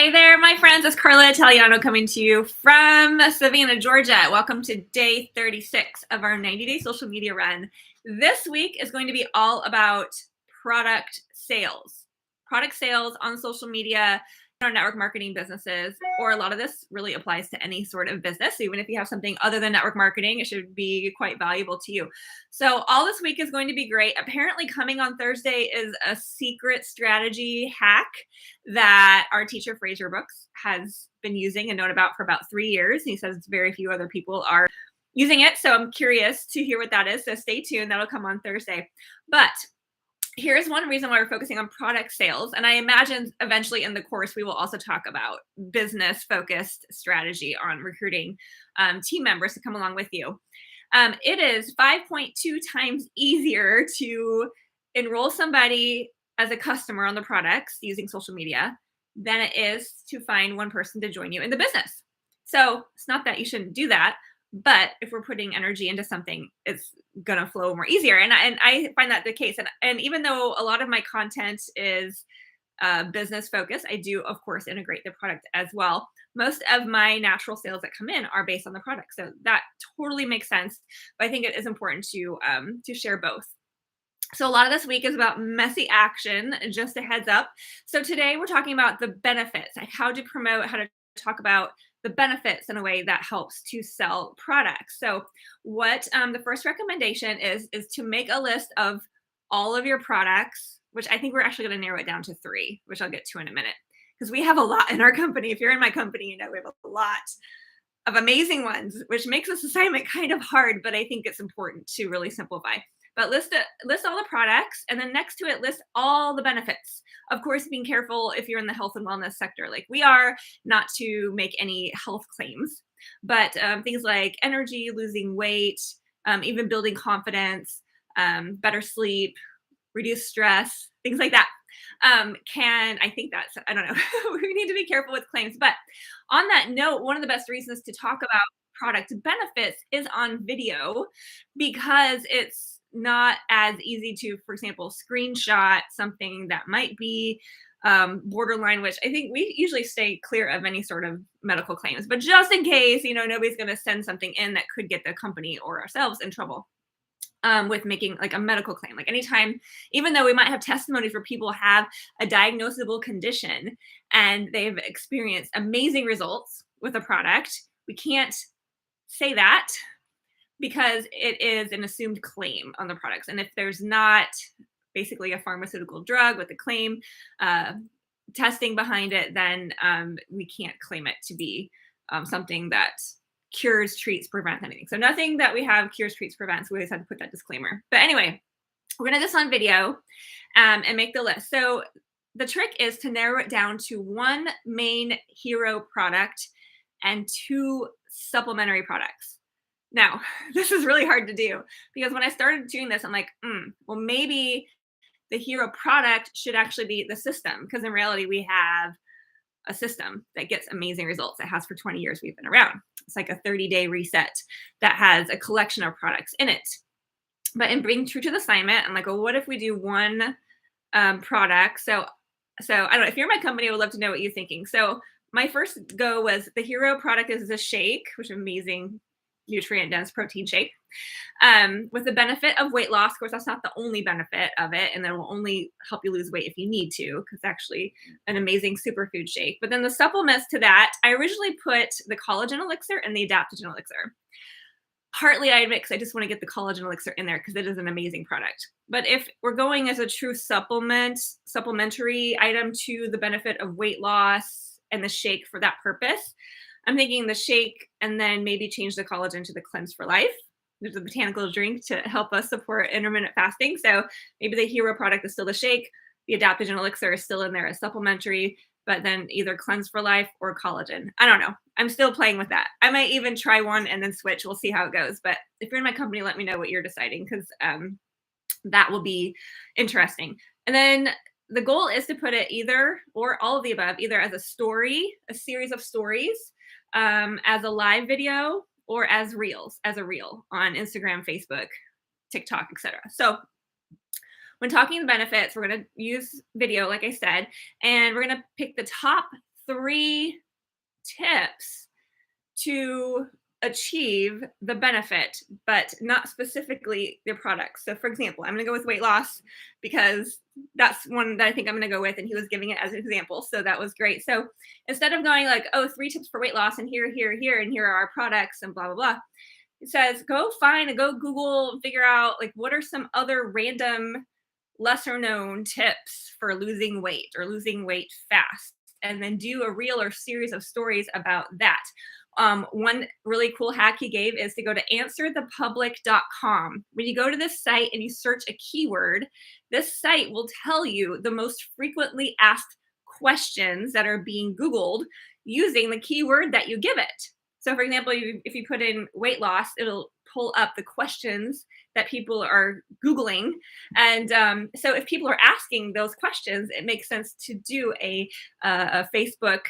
Hi there, my friends. It's Carla Italiano coming to you from Savannah, Georgia. Welcome to day 36 of our 90-day social media run. This week is going to be all about product sales. Product sales on social media, our network marketing businesses, or a lot of this really applies to any sort of business. So even if you have something other than network marketing, it should be quite valuable to you. So all this week is going to be great. Apparently coming on Thursday is a secret strategy hack that our teacher Fraser Brooks has been using and known about for about 3 years. He says very few other people are using it. So I'm curious to hear what that is. So stay tuned. That'll come on Thursday. But here's one reason why we're focusing on product sales. And I imagine eventually in the course, we will also talk about business focused strategy on recruiting team members to come along with you. It is 5.2 times easier to enroll somebody as a customer on the products using social media than it is to find one person to join you in the business. So it's not that you shouldn't do that, but if we're putting energy into something, it's going to flow more easier. And I find that the case. And even though a lot of my content is business focused, I do, of course, integrate the product as well. Most of my natural sales that come in are based on the product. So that totally makes sense. But I think it is important to share both. So a lot of this week is about messy action, just a heads up. So today we're talking about the benefits, like how to promote, how to talk about the benefits in a way that helps to sell products. So what the first recommendation is to make a list of all of your products, which I think we're actually going to narrow it down to 3, which I'll get to in a minute, because we have a lot in our company. If you're in my company, you know we have a lot of amazing ones, which makes this assignment kind of hard, but I think it's important to really simplify. But list all the products, and then next to it, list all the benefits. Of course, being careful if you're in the health and wellness sector, like we are, not to make any health claims, but things like energy, losing weight, even building confidence, better sleep, reduce stress, things like that. I think that's, I don't know, we need to be careful with claims. But on that note, one of the best reasons to talk about product benefits is on video, because it's not as easy to, for example, screenshot something that might be borderline, which I think we usually stay clear of any sort of medical claims. But just in case, nobody's going to send something in that could get the company or ourselves in trouble. With making like a medical claim. Like anytime, even though we might have testimonies where people have a diagnosable condition and they've experienced amazing results with a product, we can't say that because it is an assumed claim on the products. And if there's not basically a pharmaceutical drug with a claim testing behind it, then we can't claim it to be something that cures, treats, prevents anything. So nothing that we have cures, treats, prevents. We always have to put that disclaimer. But anyway, we're going to do this on video and make the list. So the trick is to narrow it down to one main hero product and 2 supplementary products. Now, this is really hard to do because when I started doing this, I'm like, well, maybe the hero product should actually be the system, because in reality, we have a system that gets amazing results. It has for 20 years we've been around. It's like a 30-day reset that has a collection of products in it. But in being true to the assignment, I'm like, well, what if we do one product? So I don't know, if you're in my company, I would love to know what you're thinking. So my first go was the hero product is a shake, which is amazing, nutrient dense protein shake, with the benefit of weight loss. Of course, that's not the only benefit of it, and it will only help you lose weight if you need to, because it's actually an amazing superfood shake. But then the supplements to that, I originally put the collagen elixir and the adaptogen elixir. Partly I admit because I just want to get the collagen elixir in there because it is an amazing product. But if we're going as a true supplementary item to the benefit of weight loss and the shake for that purpose, I'm thinking the shake and then maybe change the collagen to the Cleanse for Life. There's a botanical drink to help us support intermittent fasting. So maybe the hero product is still the shake. The adaptogen elixir is still in there as supplementary, but then either Cleanse for Life or collagen. I don't know. I'm still playing with that. I might even try one and then switch. We'll see how it goes. But if you're in my company, let me know what you're deciding, because that will be interesting. And then the goal is to put it either or all of the above, either as a story, a series of stories, as a live video, or as reels, as a reel on Instagram, Facebook, TikTok, etc. So when talking the benefits, we're going to use video, like I said, and we're going to pick the top 3 tips to achieve the benefit, but not specifically the product. So, for example, I'm going to go with weight loss because that's one that I think I'm going to go with. And he was giving it as an example. So that was great. So instead of going like, oh, 3 tips for weight loss and here, and here are our products and blah, blah, blah, it says go find and go Google, figure out like what are some other random lesser known tips for losing weight or losing weight fast, and then do a reel or series of stories about that. One really cool hack he gave is to go to answerthepublic.com. When you go to this site and you search a keyword, this site will tell you the most frequently asked questions that are being Googled using the keyword that you give it. So, for example, if you put in weight loss, it'll pull up the questions that people are Googling. And so if people are asking those questions, it makes sense to do a Facebook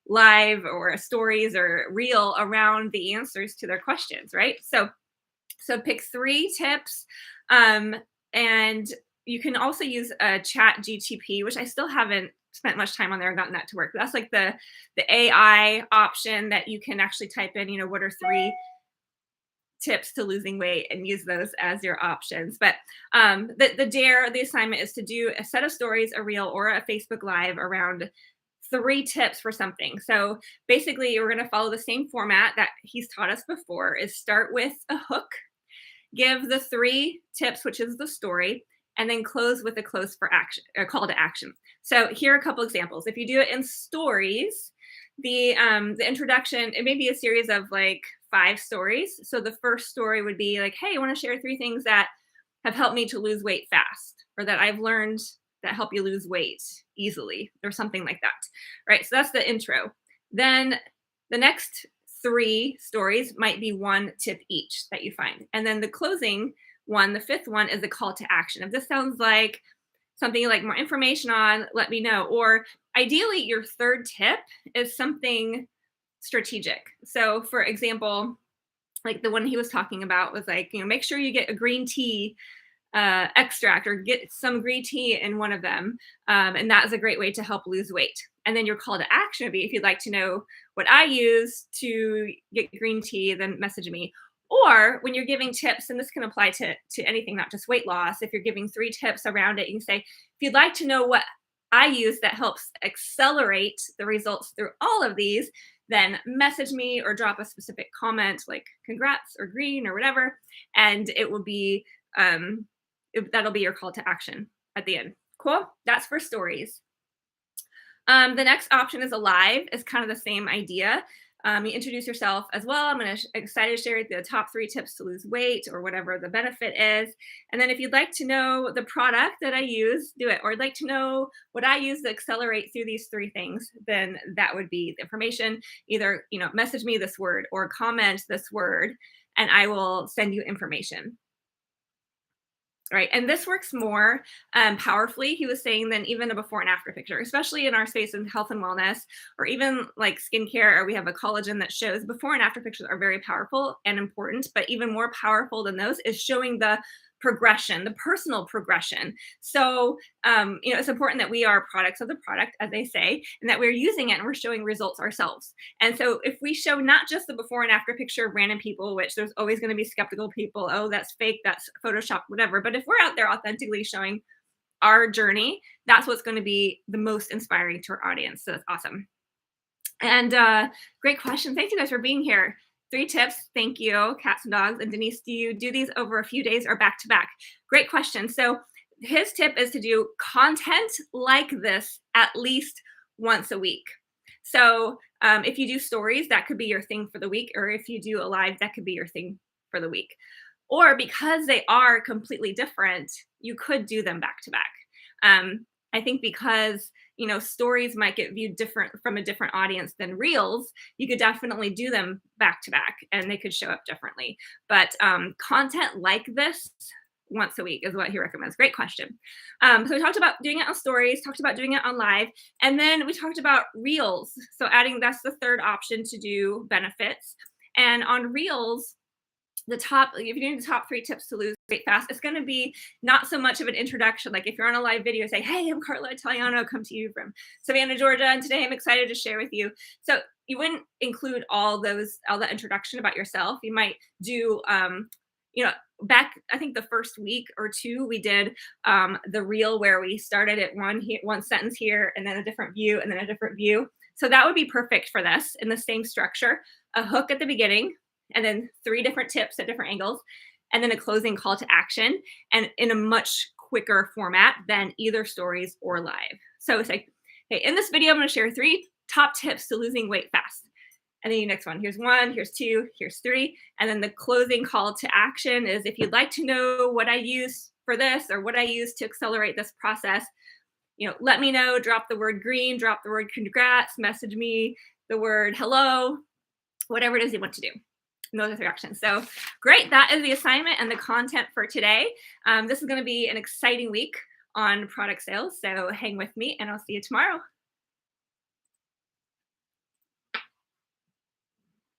live or a stories or reel around the answers to their questions, right? So pick 3 tips. And you can also use a chat GTP, which I still haven't spent much time on there and gotten that to work. That's like the AI option that you can actually type in, what are 3 tips to losing weight, and use those as your options. But the assignment is to do a set of stories, a reel, or a Facebook live around 3 tips for something. So basically, we're going to follow the same format that he's taught us before. Is start with a hook, give the 3 tips, which is the story, and then close with a close for action or call to action. So here are a couple examples. If you do it in stories, the introduction, it may be a series of like 5 stories. So the first story would be like, hey, I want to share 3 things that have helped me to lose weight fast, or that I've learned that help you lose weight easily, or something like that, right? So that's the intro. Then the next 3 stories might be 1 tip each that you find. And then the closing one, the 5th one, is a call to action. If this sounds like something you like more information on, let me know. Or ideally, your 3rd tip is something strategic. So for example, like the one he was talking about was like, make sure you get a green tea extract, or get some green tea in one of them. And that is a great way to help lose weight. And then your call to action would be, if you'd like to know what I use to get green tea, then message me. Or when you're giving tips, and this can apply to anything, not just weight loss, if you're giving 3 tips around it, you can say, if you'd like to know what I use that helps accelerate the results through all of these, then message me or drop a specific comment like congrats or green or whatever. And it will be, that'll be your call to action at the end. Cool. That's for stories. The next option is a live. It's kind of the same idea. You introduce yourself as well. I'm excited to share the top 3 tips to lose weight, or whatever the benefit is. And then if you'd like to know the product that I use, do it. Or I'd like to know what I use to accelerate through these 3 things, then that would be the information. Either, message me this word or comment this word, and I will send you information. Right. And this works more powerfully, he was saying, than even a before and after picture, especially in our space in health and wellness, or even like skincare, or we have a collagen that shows before and after pictures are very powerful and important. But even more powerful than those is showing the progression, the personal progression. So, it's important that we are products of the product, as they say, and that we're using it and we're showing results ourselves. And so if we show not just the before and after picture of random people, which there's always going to be skeptical people, oh, that's fake, that's Photoshop, whatever. But if we're out there authentically showing our journey, that's what's going to be the most inspiring to our audience. So that's awesome. And great question. Thank you guys for being here. 3 tips. Thank you, cats and dogs. And Denise, do you do these over a few days or back to back? Great question. So his tip is to do content like this at least once a week. So if you do stories, that could be your thing for the week. Or if you do a live, that could be your thing for the week. Or because they are completely different, you could do them back to back. I think because stories might get viewed different from a different audience than reels, you could definitely do them back to back and they could show up differently. But content like this once a week is what he recommends. Great question. So we talked about doing it on stories, talked about doing it on live, and then we talked about reels. So that's the 3rd option to do benefits. And on reels, if you're doing the top 3 tips to lose weight fast, it's going to be not so much of an introduction. Like if you're on a live video, say, hey, I'm Carla Italiano, come to you from Savannah, Georgia, and today I'm excited to share with you. So you wouldn't include all that introduction about yourself. You might do, back, I think the first week or 2, we did the reel where we started at one sentence here, and then a different view, and then a different view. So that would be perfect for this in the same structure, a hook at the beginning, and then 3 different tips at different angles, and then a closing call to action, and in a much quicker format than either stories or live. So it's like, hey, in this video, I'm going to share 3 top tips to losing weight fast. And then the next one, here's 1, here's 2, here's 3. And then the closing call to action is, if you'd like to know what I use for this or what I use to accelerate this process, let me know, drop the word green, drop the word congrats, message me the word hello, whatever it is you want to do. And those are 3 actions. So great. That is the assignment and the content for today. This is going to be an exciting week on product sales. So hang with me, and I'll see you tomorrow.